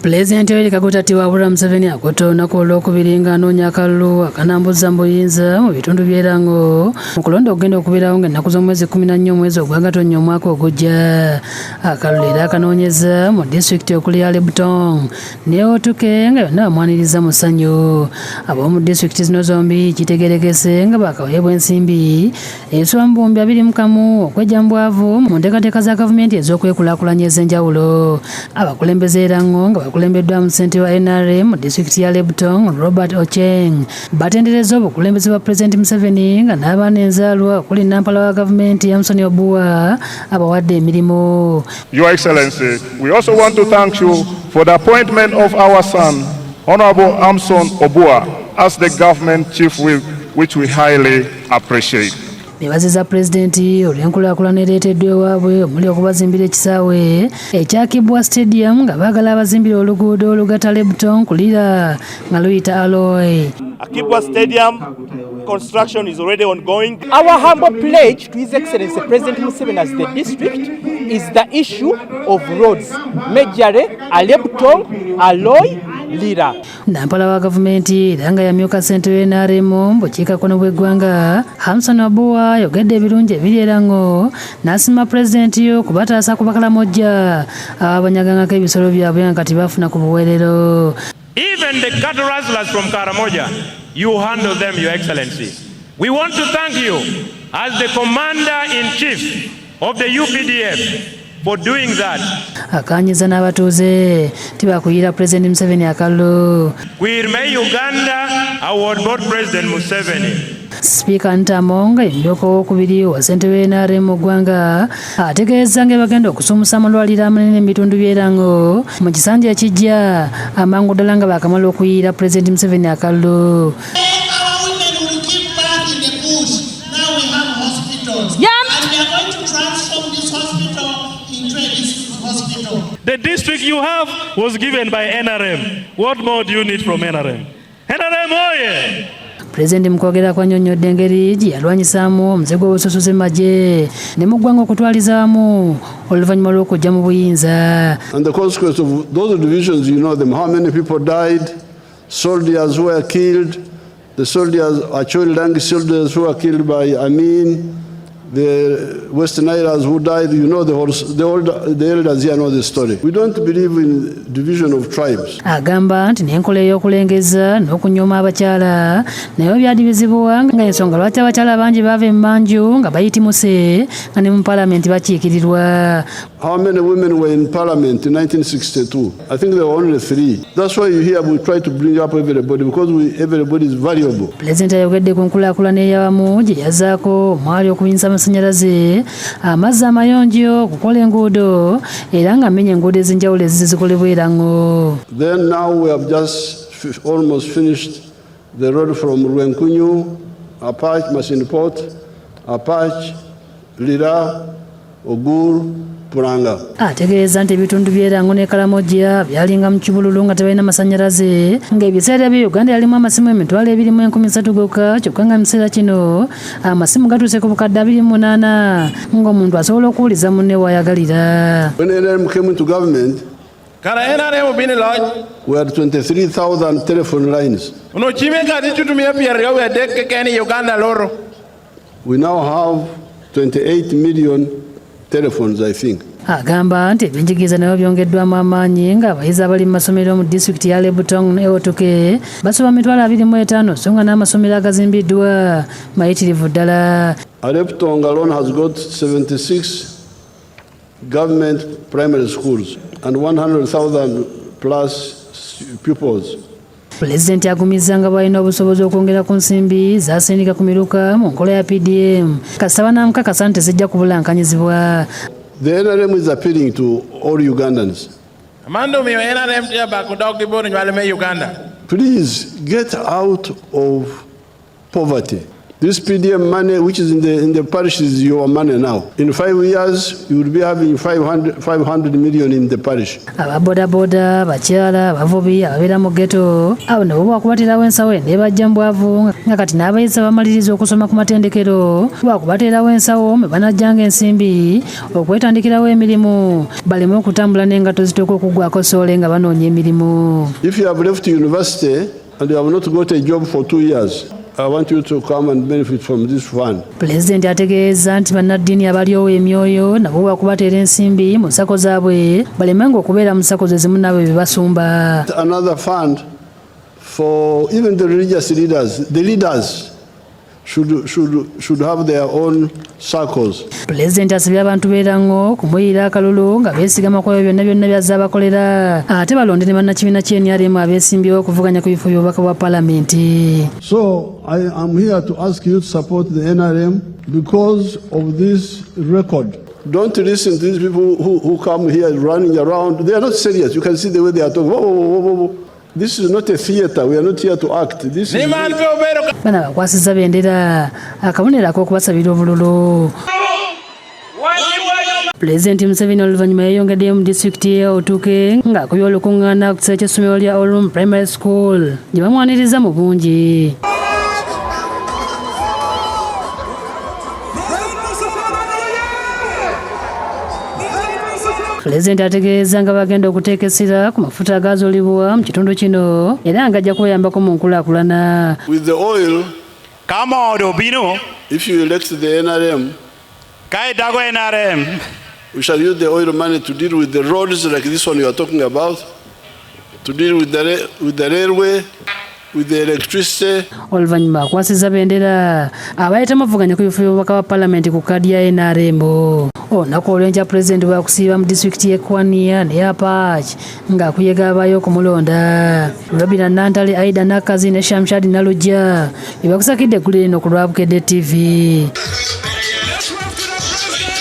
Pulezidenti Agataliikonfuufu Museveni akutte olunaku olwokubiri nga anoonya akalulu akanambuza mbuyinza mu bitundu by'erango mu kulonda okugenda okubeerawo ng'ennaku z'omwezi 14 omwezi ogw'Agatonnya omwaka ogujja. Akalulu era akanoonyeza mu disitulikiti okuli Alebutong ne Otuke nga yonna bamwaniriza mu ssanyu. Ab'omu disitulikiti zino zombi kitegeerekese nga baakaweebwa ensimbi ezisula mu bihumbi 21 okweggya mu bwavu mu nteekateeka za gavumenti ez'okwekulaakulanya ez'enjawulo. Abakulembeze erango nga bakulembeddwa mu ssente wa NRM mu disitulikiti ya Alebutong Robert Ocheng batendereza obukulembeze bwa Pulezidenti Museveni nga n'abaana enzaalwa okuli Nampala wa gavumenti Yamusoni Obuwa abawadde emirimu. Your Excellency, we also want to thank you for the appointment of our son, Honorable Yamusoni Obuwa, as the government chief whip, which we highly appreciate. Nebaziza Pulezidenti olw'enkulaakulana ereeteddwa ewaabwe omuli okubazimbira ekisaawe ekyakibwa stadium nga baagala abazimbira oluguudo olugatta Alebutong kulira nga luyita Aloy. Akibwa Stadium construction is already ongoing. Our humble pledge to His Excellency President Museveni as the district is the issue of roads, majorly Alebutong, Aloy, Lira. Nampala wa gavumenti era nga yamyuka ssente wa NRM mu bukiikakkono bw'eggwanga Yamusoni Obuwa yogedde ebirungi ebiri erango n'asiima Pulezidenti yo kubataasa ku bakalamojja abanyagangako ebisolo byabwe nga kati bafuna ku buweerero. Even the cattle rustlers from Karamoja, you handle them, Your Excellency. We want to thank you as the Commander-in-Chief of the UPDF for doing that. Akanyiza n'abatuuze tibakuyira Pulezidenti Museveni akalulu. Kwirime Uganda award board President Museveni. Sipiika Ntamo nga emyuka owookubiri wa ssente wa NRM mu ggwanga ategeeza nga bagenda okusumusa amalwaliro amanene mu bitundu by'erango mu kisanja ekijja amangu ddala nga baakamala okuyiira Pulezidenti Museveni akalulu. The district you have was given by NRM. What more do you need from NRM? NRM oye! Pulezidenti mu kwogera kwannyonnyodde engeri gye yalwanyisaamu omuzigo gw'obususuzi mu magye ne mu ggwanga okutwaliza wamu oluvannyuma lw'okujja mu buyinza. And the consequence of those divisions, you know them, how many people died, soldiers who were killed, the soldiers, actually Langi soldiers who were killed by Amin, the Western Islanders who died, you know, the elders here know the story. We don't believe in division of tribes. Agamba nti n'enkola ey'okulengeza n'okunyooma abakyala nayo byadibizibwa nga ensonga lwaki abakyala bangi baava emmanju nga bayitimuse nga ne mu Parliament bakiikirirwa. How many women were in Parliament in 1962? I think there were only 3. That's why you hear we try to bring up everybody, because everybody is valuable. Pulezidenti ayogedde ku nkulaakulana ey'awamu gye yazaako omwali okuyinza amasanyalaze, amazzi amayonjo, okukola enguudo era nga amenya enguudo ez'enjawulo ezizikolebwa erango. Then now we have just almost finished the road from Rwenkunyu, Apach, Machine Port, Apach, Lira, Ogur, Puranga. Ategeeza nti ebitundu by'erango ne Karamoja byalinga mu kibululu nga tebalina masanyalaze ng'ebiseera bye Uganda yalimu amasimu emitwalo 23 gokka kyokka nga mu kiseera kino amasimu gatuuse ku bukadde 28 ng'omuntu asobola okuwuliza munne w'ayagalira. When NRM came into government, we had 23,000 telephone lines. We now have 28 million telephones, I think. Agamba nti ebyenjigiriza nabyo byongeddwamu amaanyi nga abayizi abali mu masomero mu disitulikiti ya Alebutong ne Otuke basoba mitwalo 25 so nga n'amasomero agazimbiddwa mayitirivu ddala. Alebutong alone has got 76 government primary schools and 100,000 plus pupils. Pulezidenti agumizza nga balina obusobozi okwongera ku nsimbi zasindika ku miruka mu nkola ya PDM kasaba n'amukakasa nti tezijja kubulankanyizibwa. The NRM is appealing to all Ugandans. Please get out of poverty. This PDM money, which is in the parish, is your money now. In 5 years, you will be having 500 million in the parish. Ababodaboda, abakyala, abavubi, ababeera mu ghetto abo nabo bwakubaterawo ensawo ne bajja mu bwavu nga kati n'abayizi abamaliriza okusoma ku matendekero bwakubateerawo ensawo me banajjanga ensimbi okwetandikirawo emirimu baleme okutambula n'engato zitooka okuggwako soole nga banoonya emirimu. If you have left university and you have not got a job for 2 years, I want you to come and benefit from this fund. Pulezidenti ategeeza nti bannaddiini abaliowo emyoyo nabo bwakubateera ensimbi mu nsako zaabwe balemenga okubeera mu nsako ze zimu nabo bye basumba. Another fund for even the religious leaders. The leaders should have their own circles. Pulezidenti asabye abantu beerango kumuyira akalulu nga beesigama ku ebyo byonna byonna byazze abakolera ate balonde ne bannakibiina ky'NRM abeesimbyewo okuvuganya ku bifo by'obubaka bwa paalamenti. So I am here to ask you to support the NRM because of this record. Don't listen to these people who come here running around. They are not serious. You can see the way they are talking. Whoa, whoa, whoa, whoa. This is not a theater. We are not here to act. This is bana bakwasiza bendera akabonero ak'okubasabira obululu. Pulezidenti Museveni oluvannyuma yeeyongeddeyo mu disitulikiti ya Otuke ng'akubye olukuŋŋaana ku kiseera ky'essomero lya Olum Primary School gye bamwaniriza mu bungi. Pulezidenti ategeeza nga bagenda okuteeka essira ku mafuta agazuulibwa mu kitundu kino era nga ajja kuyambako mu nkulaakulana. with the oil. Kama odobino, If you elect the NRM, kai dago NRM. we shall use the oil money to deal with the roads like this one you are talking about, to deal with the railway, with the electricity. Oluvannyuma akwasiza bendera abayita muvuganya ku bifo by'obubaka bwa paalamenti ku kkaadi ya NRM. Olunaku olw'enkya pulezidenti bwakusiiba mu disitulikiti y'e Kwania ne Apache ng'akuyega abayo okumulonda. Robina Nantale, Aida Nakazi ne Shamshadi Nalujja bye bakusakidde eggulu lino ku lwa Bukedde TV.